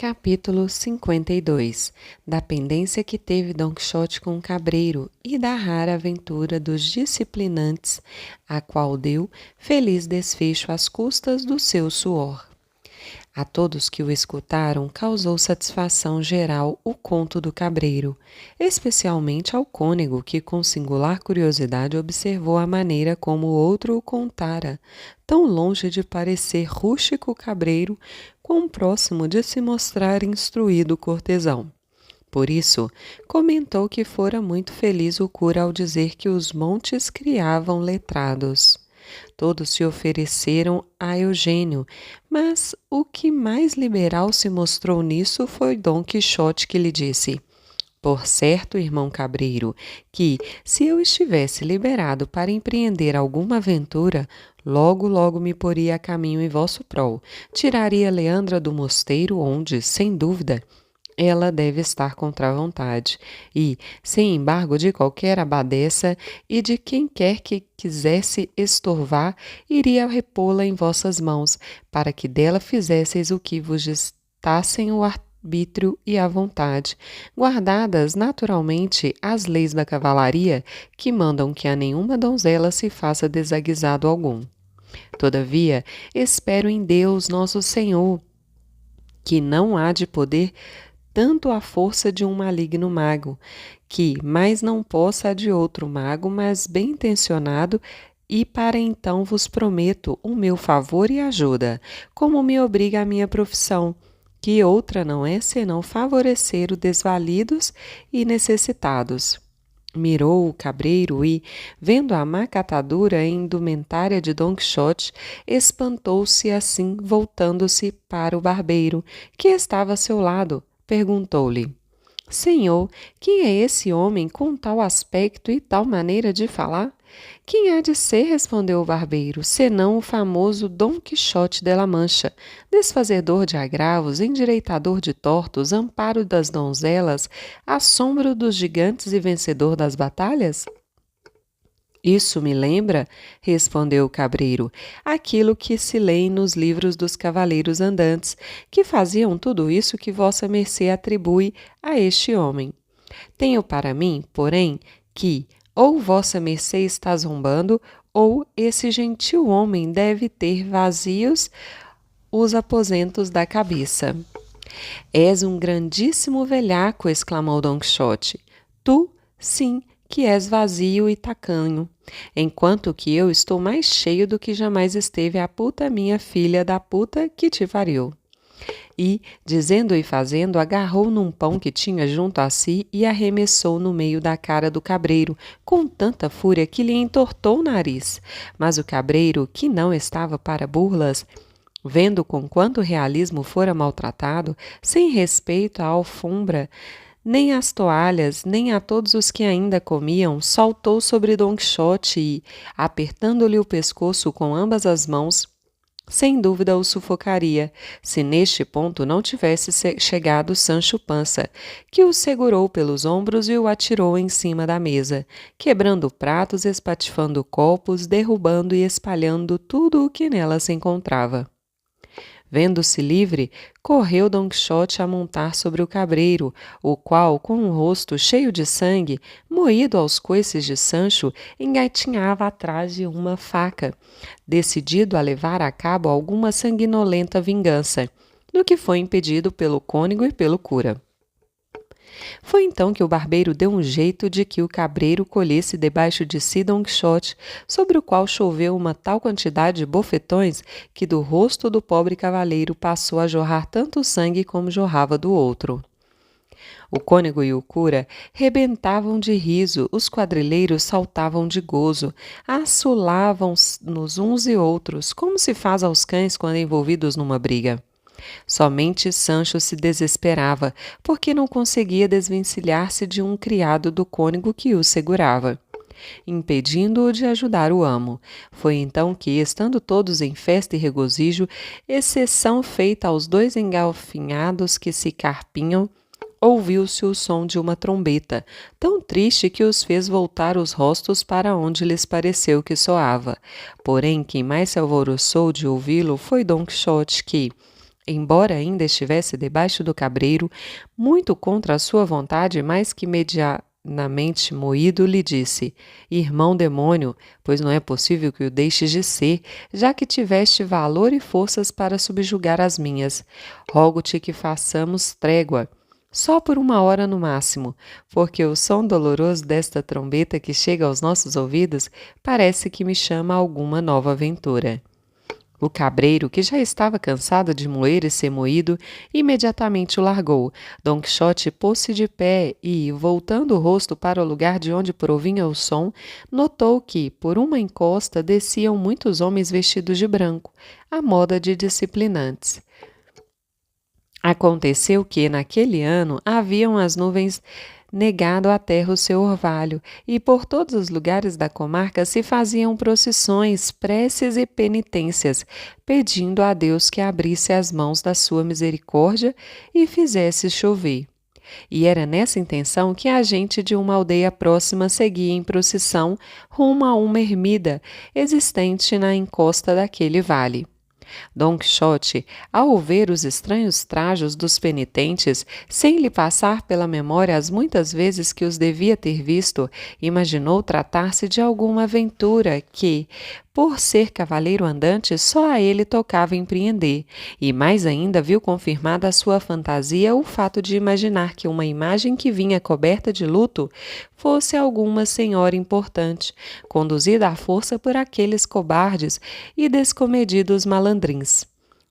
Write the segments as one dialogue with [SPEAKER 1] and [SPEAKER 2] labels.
[SPEAKER 1] Capítulo 52. Da pendência que teve Don Quixote com o cabreiro e da rara aventura dos disciplinantes, a qual deu feliz desfecho às custas do seu suor. A todos que o escutaram causou satisfação geral o conto do cabreiro, especialmente ao cônego, que com singular curiosidade observou a maneira como o outro o contara, tão longe de parecer rústico cabreiro, quão próximo de se mostrar instruído cortesão. Por isso, comentou que fora muito feliz o cura ao dizer que os montes criavam letrados. Todos se ofereceram a Eugênio, mas o que mais liberal se mostrou nisso foi Dom Quixote, que lhe disse: por certo, irmão cabreiro, que, se eu estivesse liberado para empreender alguma aventura, logo me poria a caminho em vosso prol, tiraria Leandra do mosteiro onde, sem dúvida, ela deve estar contra a vontade, e, sem embargo de qualquer abadesa e de quem quer que quisesse estorvar, iria repô-la em vossas mãos, para que dela fizesseis o que vos ditassem o arbítrio e a vontade, guardadas naturalmente as leis da cavalaria, que mandam que a nenhuma donzela se faça desaguisado algum. Todavia, espero em Deus nosso Senhor, que não há de poder tanto a força de um maligno mago, que mais não possa a de outro mago, mas bem intencionado, e para então vos prometo o meu favor e ajuda, como me obriga a minha profissão, que outra não é senão favorecer os desvalidos e necessitados. Mirou o cabreiro e, vendo a má catadura em indumentária de Don Quixote, espantou-se assim, voltando-se para o barbeiro, que estava a seu lado. Perguntou-lhe: Senhor, quem é esse homem com tal aspecto e tal maneira de falar? Quem há de ser, respondeu o barbeiro, senão o famoso Dom Quixote de la Mancha, desfazedor de agravos, endireitador de tortos, amparo das donzelas, assombro dos gigantes e vencedor das batalhas? Isso me lembra, respondeu o cabreiro, aquilo que se lê nos livros dos cavaleiros andantes, que faziam tudo isso que vossa mercê atribui a este homem. Tenho para mim, porém, que ou vossa mercê está zombando, ou esse gentil homem deve ter vazios os aposentos da cabeça. És um grandíssimo velhaco, exclamou Don Quixote. Tu, sim, que és vazio e tacanho, enquanto que eu estou mais cheio do que jamais esteve a puta minha filha da puta que te pariu. E, dizendo e fazendo, agarrou num pão que tinha junto a si e arremessou no meio da cara do cabreiro, com tanta fúria que lhe entortou o nariz. Mas o cabreiro, que não estava para burlas, vendo com quanto realismo fora maltratado, sem respeito à alfombra, nem às toalhas, nem a todos os que ainda comiam, saltou sobre Don Quixote e, apertando-lhe o pescoço com ambas as mãos, sem dúvida o sufocaria, se neste ponto não tivesse chegado Sancho Pança, que o segurou pelos ombros e o atirou em cima da mesa, quebrando pratos, espatifando copos, derrubando e espalhando tudo o que nela se encontrava. Vendo-se livre, correu Don Quixote a montar sobre o cabreiro, o qual, com o rosto cheio de sangue, moído aos coices de Sancho, engatinhava atrás de uma faca, decidido a levar a cabo alguma sanguinolenta vingança, do que foi impedido pelo cônego e pelo cura. Foi então que o barbeiro deu um jeito de que o cabreiro colhesse debaixo de si Don Quixote, sobre o qual choveu uma tal quantidade de bofetões que do rosto do pobre cavaleiro passou a jorrar tanto sangue como jorrava do outro. O cônego e o cura rebentavam de riso, os quadrilheiros saltavam de gozo, assolavam-nos uns e outros, como se faz aos cães quando envolvidos numa briga. Somente Sancho se desesperava, porque não conseguia desvencilhar-se de um criado do cônego que o segurava, impedindo-o de ajudar o amo. Foi então que, estando todos em festa e regozijo, exceção feita aos 2 engalfinhados que se carpinham, ouviu-se o som de uma trombeta, tão triste que os fez voltar os rostos para onde lhes pareceu que soava. Porém, quem mais se alvoroçou de ouvi-lo foi Don Quixote, que, embora ainda estivesse debaixo do cabreiro, muito contra a sua vontade, mas que medianamente moído, lhe disse: Irmão demônio, pois não é possível que o deixes de ser, já que tiveste valor e forças para subjugar as minhas. Rogo-te que façamos trégua, só por 1 hora no máximo, porque o som doloroso desta trombeta que chega aos nossos ouvidos parece que me chama a alguma nova aventura. O cabreiro, que já estava cansado de moer e ser moído, imediatamente o largou. Don Quixote pôs-se de pé e, voltando o rosto para o lugar de onde provinha o som, notou que, por uma encosta, desciam muitos homens vestidos de branco, à moda de disciplinantes. Aconteceu que, naquele ano, haviam as nuvens negado à terra o seu orvalho, e por todos os lugares da comarca se faziam procissões, preces e penitências, pedindo a Deus que abrisse as mãos da sua misericórdia e fizesse chover. E era nessa intenção que a gente de uma aldeia próxima seguia em procissão rumo a uma ermida existente na encosta daquele vale. Don Quixote, ao ver os estranhos trajos dos penitentes, sem lhe passar pela memória as muitas vezes que os devia ter visto, imaginou tratar-se de alguma aventura que, por ser cavaleiro andante, só a ele tocava empreender, e mais ainda viu confirmada a sua fantasia o fato de imaginar que uma imagem que vinha coberta de luto fosse alguma senhora importante, conduzida à força por aqueles cobardes e descomedidos malandrins.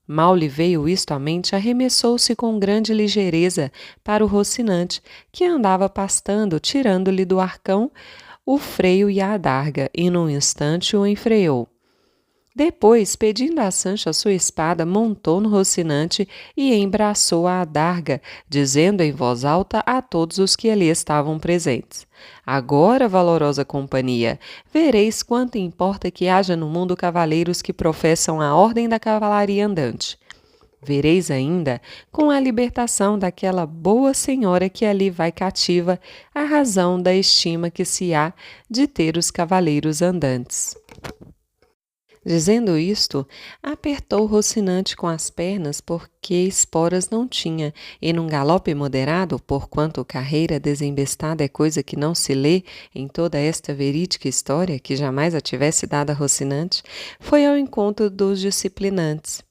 [SPEAKER 1] Mal lhe veio isto à mente, arremessou-se com grande ligeireza para o Rocinante, que andava pastando, tirando-lhe do arcão o freio e a adarga, e num instante o enfreou. Depois, pedindo a Sancho a sua espada, montou no Rocinante e embraçou a adarga, dizendo em voz alta a todos os que ali estavam presentes: Agora, valorosa companhia, vereis quanto importa que haja no mundo cavaleiros que professam a ordem da cavalaria andante. Vereis ainda, com a libertação daquela boa senhora que ali vai cativa, a razão da estima que se há de ter os cavaleiros andantes. Dizendo isto, apertou Rocinante com as pernas porque esporas não tinha, e num galope moderado, porquanto carreira desembestada é coisa que não se lê em toda esta verídica história, que jamais a tivesse dado a Rocinante, foi ao encontro dos disciplinantes.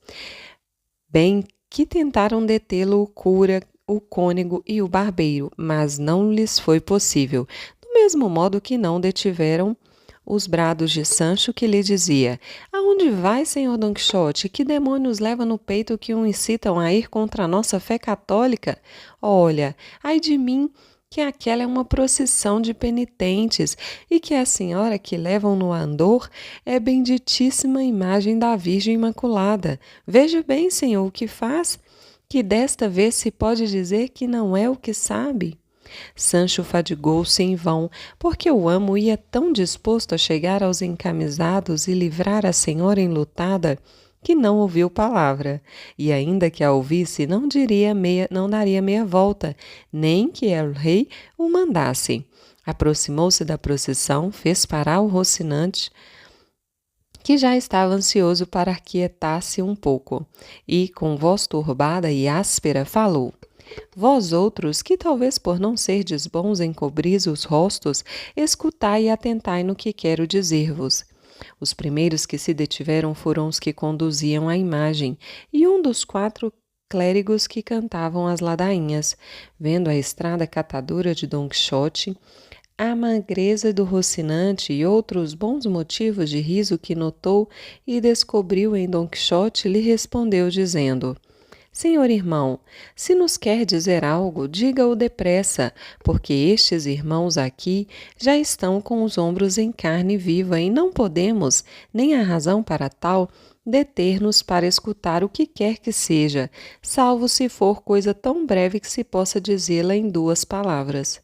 [SPEAKER 1] Bem que tentaram detê-lo o cura, o cônego e o barbeiro, mas não lhes foi possível, do mesmo modo que não detiveram os brados de Sancho, que lhe dizia: Aonde vai, senhor Don Quixote? Que demônios leva no peito que o incitam a ir contra a nossa fé católica? Olha, ai de mim, que aquela é uma procissão de penitentes e que a senhora que levam no andor é benditíssima imagem da Virgem Imaculada. Veja bem, senhor, o que faz, que desta vez se pode dizer que não é o que sabe. Sancho fadigou-se em vão, porque o amo ia tão disposto a chegar aos encamisados e livrar a senhora enlutada, que não ouviu palavra, e ainda que a ouvisse, não daria meia volta, nem que el rei o mandasse. Aproximou-se da procissão, fez parar o Rocinante, que já estava ansioso para aquietar-se um pouco, e, com voz turbada e áspera, falou: Vós outros, que talvez por não serdes bons em cobrir os rostos, escutai e atentai no que quero dizer-vos. Os primeiros que se detiveram foram os que conduziam a imagem, e um dos 4 clérigos que cantavam as ladainhas. Vendo a estrada catadora de Don Quixote, a magreza do Rocinante e outros bons motivos de riso que notou e descobriu em Don Quixote, lhe respondeu dizendo: Senhor irmão, se nos quer dizer algo, diga-o depressa, porque estes irmãos aqui já estão com os ombros em carne viva e não podemos, nem há razão para tal, deter-nos para escutar o que quer que seja, salvo se for coisa tão breve que se possa dizê-la em 2 palavras.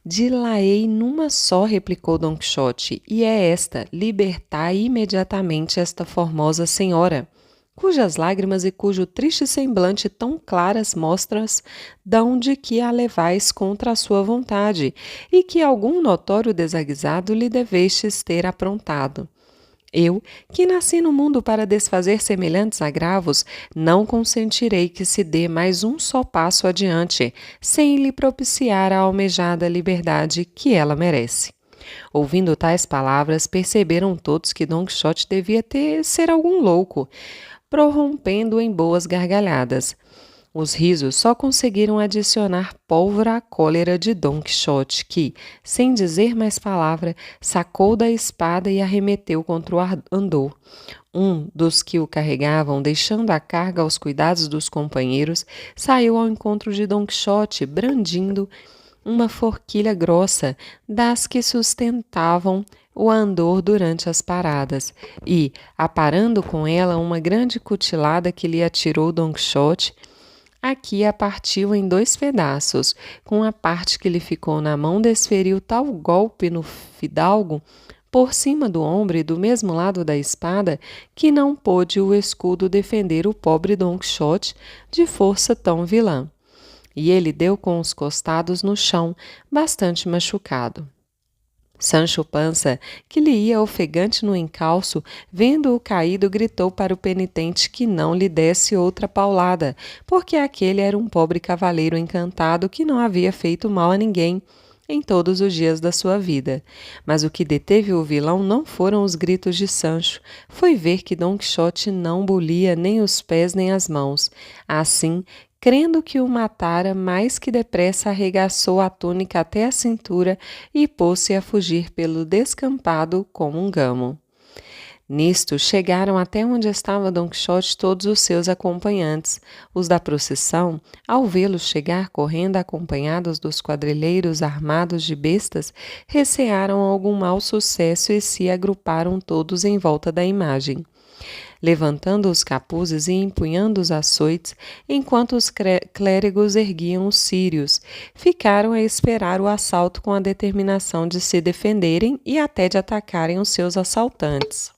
[SPEAKER 1] Dilaei numa só, replicou Don Quixote, e é esta: libertai imediatamente esta formosa senhora, cujas lágrimas e cujo triste semblante tão claras mostras dão de que a levais contra a sua vontade, e que algum notório desaguisado lhe devestes ter aprontado. Eu, que nasci no mundo para desfazer semelhantes agravos, não consentirei que se dê mais um só passo adiante, sem lhe propiciar a almejada liberdade que ela merece. Ouvindo tais palavras, perceberam todos que Don Quixote devia ser algum louco, prorrompendo em boas gargalhadas. Os risos só conseguiram adicionar pólvora à cólera de Don Quixote, que, sem dizer mais palavra, sacou da espada e arremeteu contra o andor. Um dos que o carregavam, deixando a carga aos cuidados dos companheiros, saiu ao encontro de Don Quixote, brandindo uma forquilha grossa, das que sustentavam o andor durante as paradas, e, aparando com ela uma grande cutilada que lhe atirou Don Quixote, aqui a partiu em 2 pedaços. Com a parte que lhe ficou na mão, desferiu tal golpe no fidalgo, por cima do ombro e do mesmo lado da espada, que não pôde o escudo defender o pobre Don Quixote de força tão vilã. E ele deu com os costados no chão, bastante machucado. Sancho Pança, que lhe ia ofegante no encalço, vendo-o caído, gritou para o penitente que não lhe desse outra paulada, porque aquele era um pobre cavaleiro encantado que não havia feito mal a ninguém em todos os dias da sua vida. Mas o que deteve o vilão não foram os gritos de Sancho, foi ver que Don Quixote não bulia nem os pés nem as mãos. Assim, crendo que o matara, mais que depressa arregaçou a túnica até a cintura e pôs-se a fugir pelo descampado como um gamo. Nisto, chegaram até onde estava Don Quixote todos os seus acompanhantes. Os da procissão, ao vê-lo chegar correndo acompanhados dos quadrilheiros armados de bestas, recearam algum mau sucesso e se agruparam todos em volta da imagem. Levantando os capuzes e empunhando os açoites, enquanto os clérigos erguiam os círios, ficaram a esperar o assalto com a determinação de se defenderem e até de atacarem os seus assaltantes.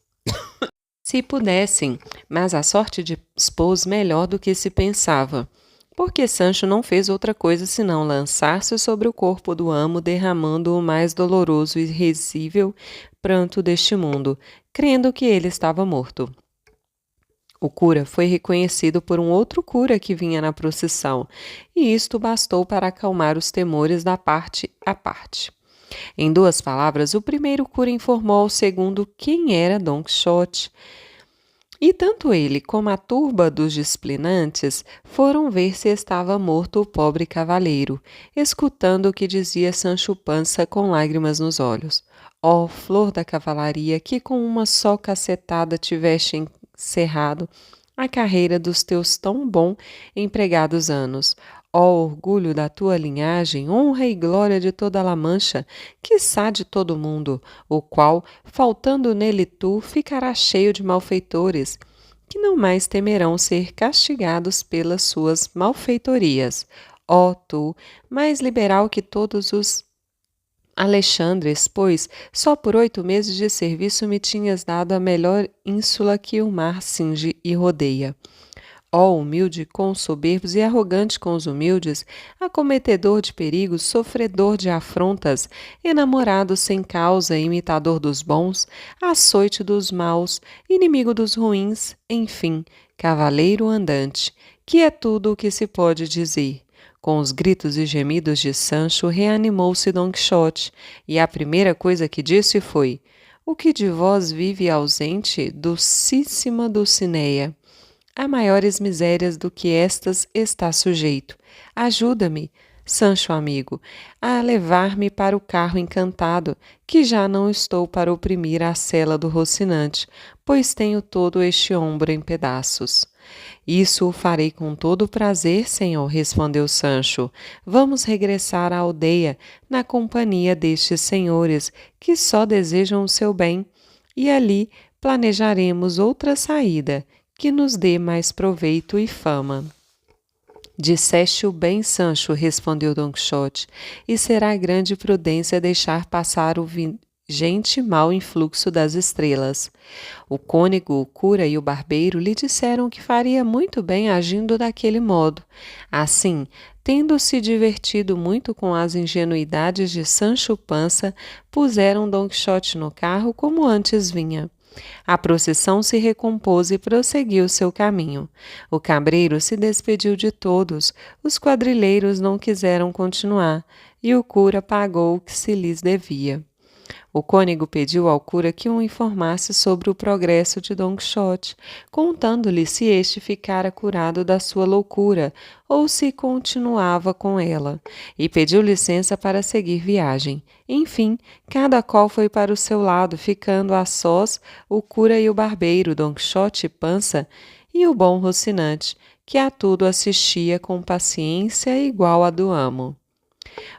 [SPEAKER 1] Se pudessem, mas a sorte dispôs melhor do que se pensava, porque Sancho não fez outra coisa senão lançar-se sobre o corpo do amo, derramando o mais doloroso e risível pranto deste mundo, crendo que ele estava morto. O cura foi reconhecido por um outro cura que vinha na procissão, e isto bastou para acalmar os temores da parte a parte. Em 2 palavras, o primeiro cura informou ao segundo quem era Don Quixote, e tanto ele como a turba dos displinantes foram ver se estava morto o pobre cavaleiro, escutando o que dizia Sancho Pança com lágrimas nos olhos. Ó, flor da cavalaria, que com uma só cacetada tiveste encerrado a carreira dos teus tão bom empregados anos. Ó orgulho da tua linhagem, honra e glória de toda a La Mancha, quiçá de todo o mundo, o qual, faltando nele tu, ficará cheio de malfeitores, que não mais temerão ser castigados pelas suas malfeitorias. Ó tu, mais liberal que todos os Alexandres, pois só por 8 meses de serviço me tinhas dado a melhor ínsula que o mar cinge e rodeia. Ó humilde com os soberbos e arrogante com os humildes, acometedor de perigos, sofredor de afrontas, enamorado sem causa, imitador dos bons, açoite dos maus, inimigo dos ruins, enfim, cavaleiro andante, que é tudo o que se pode dizer. Com os gritos e gemidos de Sancho, reanimou-se Don Quixote, e a primeira coisa que disse foi: O que de vós vive ausente, dulcíssima Dulcinea? A maiores misérias do que estas está sujeito. Ajuda-me, Sancho amigo, a levar-me para o carro encantado, que já não estou para oprimir a sela do Rocinante, pois tenho todo este ombro em pedaços. Isso o farei com todo o prazer, senhor, respondeu Sancho. Vamos regressar à aldeia, na companhia destes senhores, que só desejam o seu bem, e ali planejaremos outra saída, que nos dê mais proveito e fama. Disseste-o bem, Sancho, respondeu Don Quixote, e será grande prudência deixar passar o vigente mau influxo das estrelas. O cônego, o cura e o barbeiro lhe disseram que faria muito bem agindo daquele modo. Assim, tendo-se divertido muito com as ingenuidades de Sancho Pança, puseram Don Quixote no carro como antes vinha. A procissão se recompôs e prosseguiu seu caminho. O cabreiro se despediu de todos, os quadrilheiros não quiseram continuar, e o cura pagou o que se lhes devia. O cônego pediu ao cura que o informasse sobre o progresso de Don Quixote, contando-lhe se este ficara curado da sua loucura ou se continuava com ela, e pediu licença para seguir viagem. Enfim, cada qual foi para o seu lado, ficando a sós o cura e o barbeiro, Don Quixote e Pança, e o bom Rocinante, que a tudo assistia com paciência igual à do amo.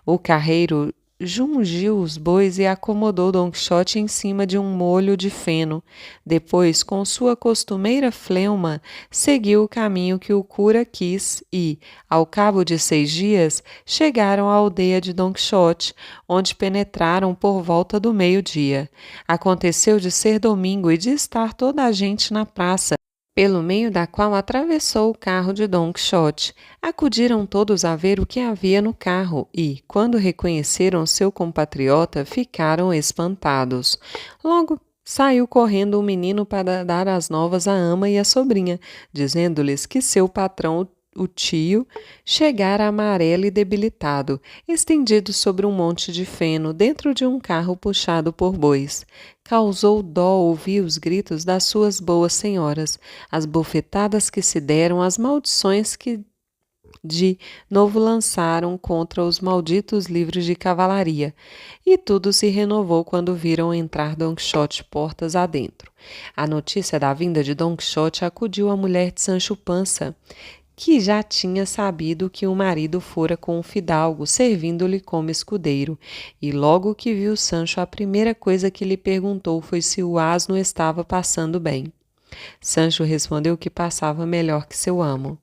[SPEAKER 1] O carreiro jungiu os bois e acomodou Don Quixote em cima de um molho de feno. Depois, com sua costumeira fleuma, seguiu o caminho que o cura quis e, ao cabo de 6 dias, chegaram à aldeia de Don Quixote, onde penetraram por volta do meio-dia. Aconteceu de ser domingo e de estar toda a gente na praça, pelo meio da qual atravessou o carro de Don Quixote. Acudiram todos a ver o que havia no carro e, quando reconheceram seu compatriota, ficaram espantados. Logo saiu correndo um menino para dar as novas à ama e à sobrinha, dizendo-lhes que seu patrão, o tio, chegara amarelo e debilitado, estendido sobre um monte de feno, dentro de um carro puxado por bois. Causou dó ouvir os gritos das suas boas senhoras, as bofetadas que se deram, as maldições que de novo lançaram contra os malditos livros de cavalaria. E tudo se renovou quando viram entrar Don Quixote portas adentro. A notícia da vinda de Don Quixote acudiu a mulher de Sancho Pança, que já tinha sabido que o marido fora com o fidalgo, servindo-lhe como escudeiro, e logo que viu Sancho, a primeira coisa que lhe perguntou foi se o asno estava passando bem. Sancho respondeu que passava melhor que seu amo.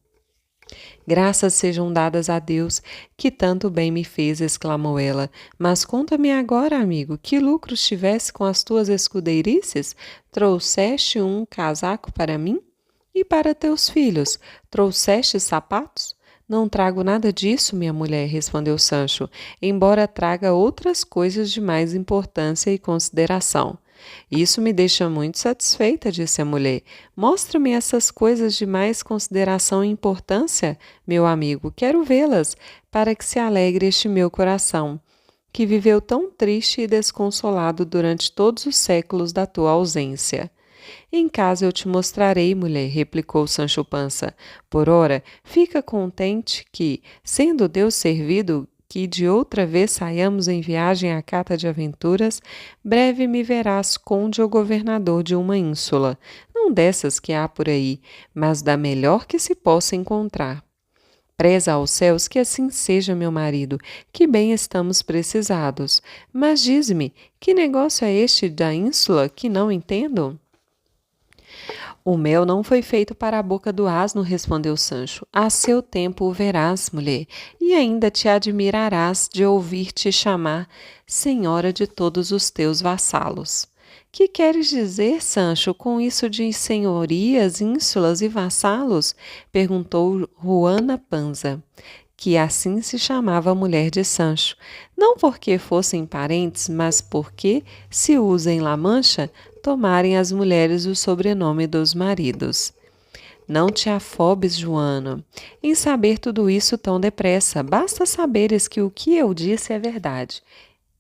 [SPEAKER 1] Graças sejam dadas a Deus, que tanto bem me fez, exclamou ela. Mas conta-me agora, amigo, que lucros tivesse com as tuas escudeirices? Trouxeste um casaco para mim? E para teus filhos, trouxeste sapatos? Não trago nada disso, minha mulher, respondeu Sancho, embora traga outras coisas de mais importância e consideração. Isso me deixa muito satisfeita, disse a mulher. Mostra-me essas coisas de mais consideração e importância, meu amigo. Quero vê-las, para que se alegre este meu coração, que viveu tão triste e desconsolado durante todos os séculos da tua ausência. Em casa eu te mostrarei, mulher, replicou Sancho Pança. Por ora, fica contente que, sendo Deus servido, que de outra vez saiamos em viagem à cata de aventuras, breve me verás conde ou governador de uma ínsula, não dessas que há por aí, mas da melhor que se possa encontrar. Preza aos céus que assim seja, meu marido, que bem estamos precisados. Mas dize-me, que negócio é este da ínsula que não entendo? O mel não foi feito para a boca do asno, respondeu Sancho. A seu tempo o verás, mulher, e ainda te admirarás de ouvir-te chamar senhora de todos os teus vassalos. Que queres dizer, Sancho, com isso de senhorias, ínsulas e vassalos? Perguntou Juana Panza, que assim se chamava a mulher de Sancho, não porque fossem parentes, mas porque, se usa em La Mancha, tomarem as mulheres o sobrenome dos maridos. Não te afobes, Joana, em saber tudo isso tão depressa. Basta saberes que o que eu disse é verdade.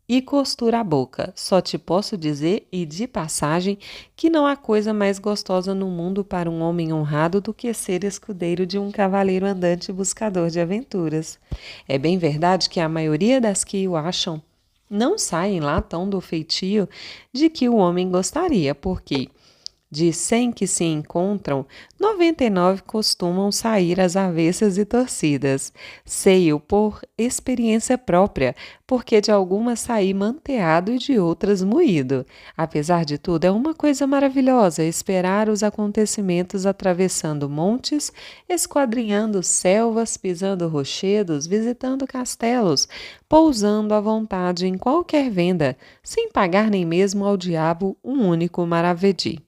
[SPEAKER 1] E costura a boca. Só te posso dizer, e de passagem, que não há coisa mais gostosa no mundo para um homem honrado do que ser escudeiro de um cavaleiro andante buscador de aventuras. É bem verdade que a maioria das que o acham não saem lá tão do feitio de que o homem gostaria, porque de 100 que se encontram, 99 costumam sair às avessas e torcidas. Sei-o por experiência própria, porque de algumas saí manteado e de outras moído. Apesar de tudo, é uma coisa maravilhosa esperar os acontecimentos atravessando montes, esquadrinhando selvas, pisando rochedos, visitando castelos, pousando à vontade em qualquer venda, sem pagar nem mesmo ao diabo um único maravedí.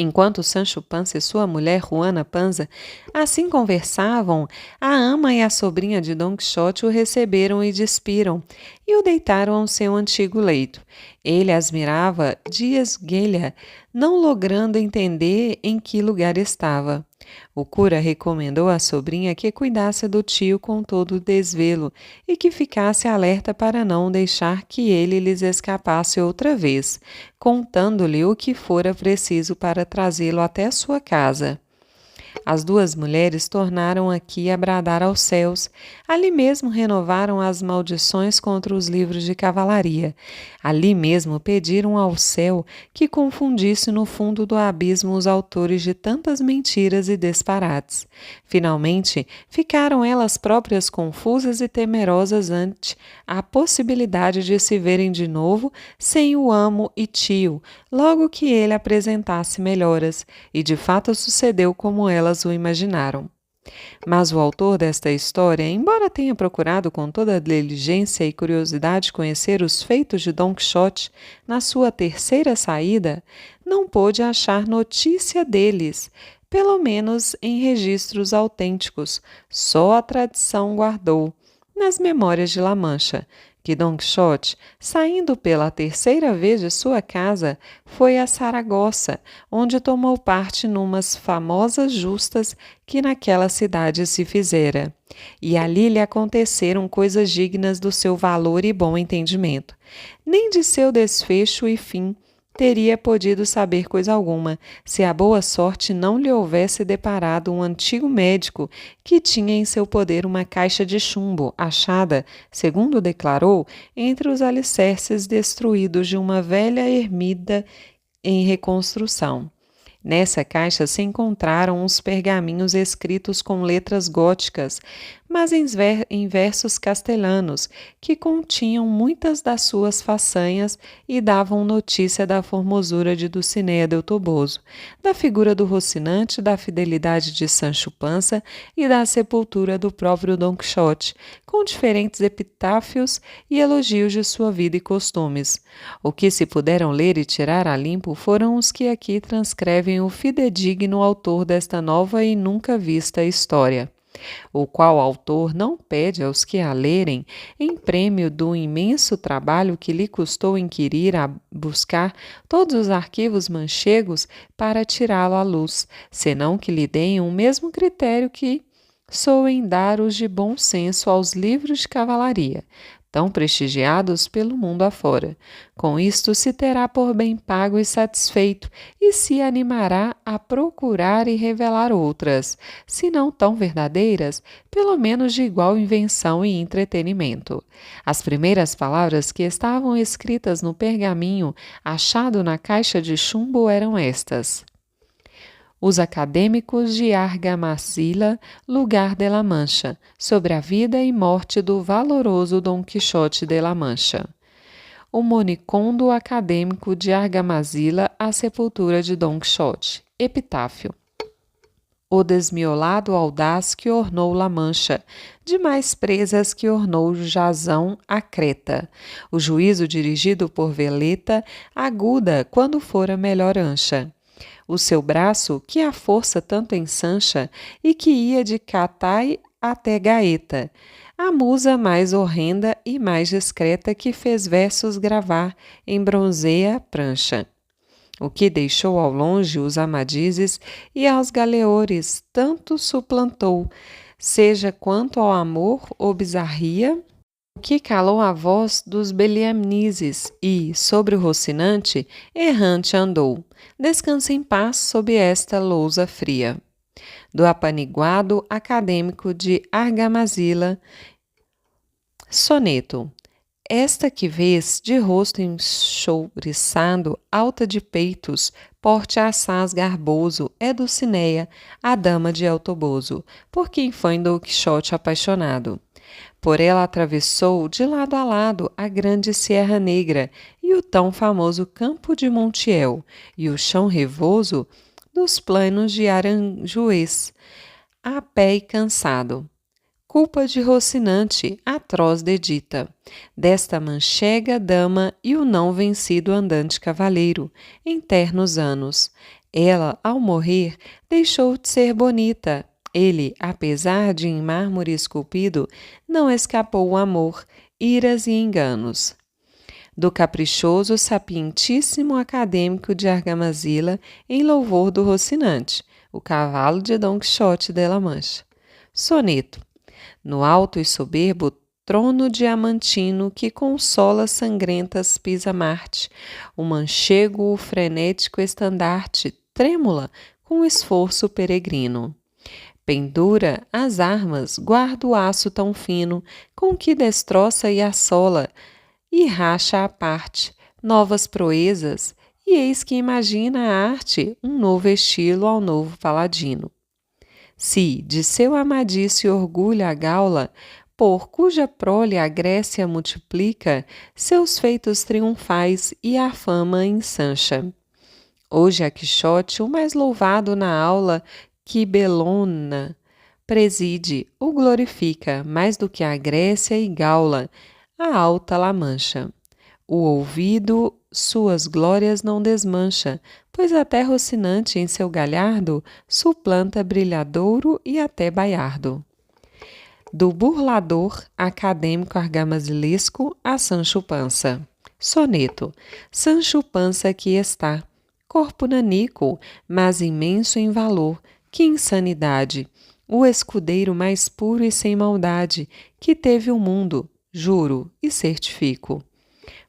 [SPEAKER 1] Enquanto Sancho Panza e sua mulher Juana Panza assim conversavam, a ama e a sobrinha de Don Quixote o receberam e despiram, e o deitaram ao seu antigo leito. Ele as mirava de esguelha, não logrando entender em que lugar estava. O cura recomendou à sobrinha que cuidasse do tio com todo o desvelo e que ficasse alerta para não deixar que ele lhes escapasse outra vez, contando-lhe o que fora preciso para trazê-lo até sua casa. As duas mulheres tornaram aqui a bradar aos céus. Ali mesmo renovaram as maldições contra os livros de cavalaria. Ali mesmo pediram ao céu que confundisse no fundo do abismo os autores de tantas mentiras e disparates. Finalmente, ficaram elas próprias confusas e temerosas ante a possibilidade de se verem de novo sem o amo e tio, logo que ele apresentasse melhoras, e de fato sucedeu como elas o imaginaram. Mas o autor desta história, embora tenha procurado com toda a diligência e curiosidade conhecer os feitos de Don Quixote na sua terceira saída, não pôde achar notícia deles, pelo menos em registros autênticos. Só a tradição guardou, nas memórias de La Mancha, que Don Quixote, saindo pela terceira vez de sua casa, foi a Saragossa, onde tomou parte numas famosas justas que naquela cidade se fizera. E ali lhe aconteceram coisas dignas do seu valor e bom entendimento. Nem de seu desfecho e fim teria podido saber coisa alguma, se a boa sorte não lhe houvesse deparado um antigo médico que tinha em seu poder uma caixa de chumbo, achada, segundo declarou, entre os alicerces destruídos de uma velha ermida em reconstrução. Nessa caixa se encontraram uns pergaminhos escritos com letras góticas, mas em versos castelhanos, que continham muitas das suas façanhas e davam notícia da formosura de Dulcinea del Toboso, da figura do Rocinante, da fidelidade de Sancho Panza e da sepultura do próprio Don Quixote, com diferentes epitáfios e elogios de sua vida e costumes. O que se puderam ler e tirar a limpo foram os que aqui transcrevem o fidedigno autor desta nova e nunca vista história, o qual autor não pede aos que a lerem, em prêmio do imenso trabalho que lhe custou inquirir a buscar todos os arquivos manchegos para tirá-lo à luz, senão que lhe deem o mesmo critério que soem dar os de bom senso aos livros de cavalaria, tão prestigiados pelo mundo afora. Com isto se terá por bem pago e satisfeito, e se animará a procurar e revelar outras, se não tão verdadeiras, pelo menos de igual invenção e entretenimento. As primeiras palavras que estavam escritas no pergaminho achado na caixa de chumbo eram estas: Os Acadêmicos de Argamasilla, lugar de La Mancha, sobre a vida e morte do valoroso Don Quixote de La Mancha. O Monicondo Acadêmico de Argamasilla, a sepultura de Don Quixote. Epitáfio. O desmiolado audaz que ornou La Mancha, de mais presas que ornou Jazão a Creta. O juízo dirigido por veleta, aguda quando fora melhor ancha. O seu braço, que a força tanto ensancha, e que ia de Catai até Gaeta. A musa mais horrenda e mais discreta que fez versos gravar em bronzeia prancha. O que deixou ao longe os amadizes e aos galeores, tanto suplantou, seja quanto ao amor ou bizarria, o que calou a voz dos beliamnises e, sobre o Rocinante, errante andou. Descansa em paz sob esta lousa fria. Do apaniguado acadêmico de Argamasilla, soneto. Esta que vês, de rosto enxouriçado, alta de peitos, porte assaz garboso, é Dulcinea, a dama de El Toboso, por quem foi Don Quixote apaixonado. Por ela atravessou, de lado a lado, a grande Serra Negra e o tão famoso Campo de Montiel, e o chão revoso dos planos de Aranjuez, a pé e cansado. Culpa de Rocinante, atroz dedita, desta manchega dama e o não vencido andante cavaleiro, em ternos anos. Ela, ao morrer, deixou de ser bonita. Ele, apesar de em mármore esculpido, não escapou o amor, iras e enganos. Do caprichoso sapientíssimo acadêmico de Argamasilla em louvor do Rocinante, o cavalo de Dom Quixote de la Mancha. Soneto. No alto e soberbo trono diamantino que consola sangrentas pisa Marte, o manchego o frenético estandarte trêmula com esforço peregrino. Pendura as armas, guarda o aço tão fino, com que destroça e assola, e racha à parte, novas proezas, e eis que imagina a arte um novo estilo ao novo paladino. Se de seu amadice orgulha a gaula, por cuja prole a Grécia multiplica, seus feitos triunfais e a fama ensancha. Hoje a Quixote, o mais louvado na aula, que Belona preside, o glorifica, mais do que a Grécia e Gaula, a alta La Mancha. O ouvido suas glórias não desmancha, pois até Rocinante em seu galhardo suplanta brilhadouro e até baiardo. Do burlador acadêmico argamasilesco a Sancho Pança. Soneto. Sancho Pança aqui está, corpo nanico, mas imenso em valor, que insanidade! O escudeiro mais puro e sem maldade que teve o mundo, juro e certifico.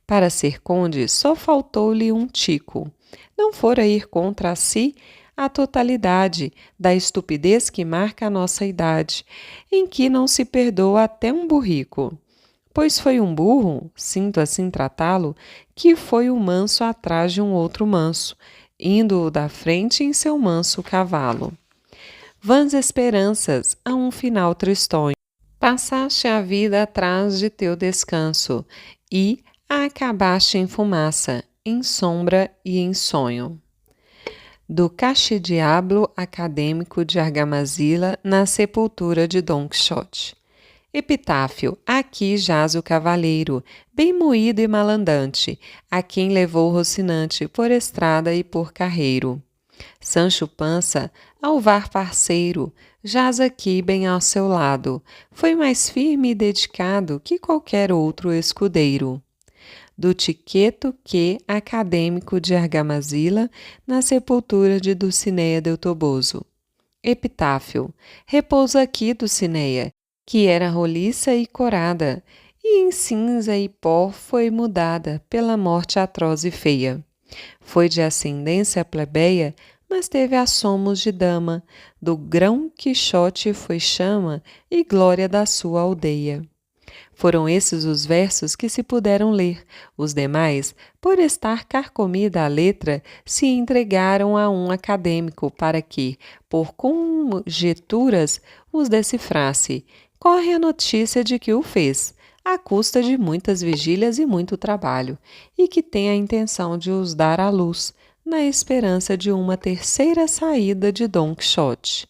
[SPEAKER 1] Para ser conde só faltou-lhe um tico. Não fora ir contra si a totalidade da estupidez que marca a nossa idade, em que não se perdoa até um burrico. Pois foi um burro, sinto assim tratá-lo, que foi o manso atrás de um outro manso, indo da frente em seu manso cavalo. Vãs esperanças a um final tristonho. Passaste a vida atrás de teu descanso e a acabaste em fumaça, em sombra e em sonho. Do caxidiablo acadêmico de Argamasilla na sepultura de Dom Quixote. Epitáfio, aqui jaz o cavaleiro, bem moído e malandante, a quem levou Rocinante por estrada e por carreiro. Sancho Pança, alvar parceiro, jaz aqui bem ao seu lado, foi mais firme e dedicado que qualquer outro escudeiro. Do tiqueto que, acadêmico de Argamasilla, na sepultura de Dulcinea del Toboso. Epitáfio, repousa aqui, Dulcinea, que era roliça e corada, e em cinza e pó foi mudada pela morte atroz e feia. Foi de ascendência plebeia, mas teve assomos de dama, do grão Quixote foi chama e glória da sua aldeia. Foram esses os versos que se puderam ler, os demais, por estar carcomida a letra, se entregaram a um acadêmico para que, por conjecturas, os decifrasse. Corre a notícia de que o fez, à custa de muitas vigílias e muito trabalho, e que tem a intenção de os dar à luz, na esperança de uma terceira saída de Dom Quixote.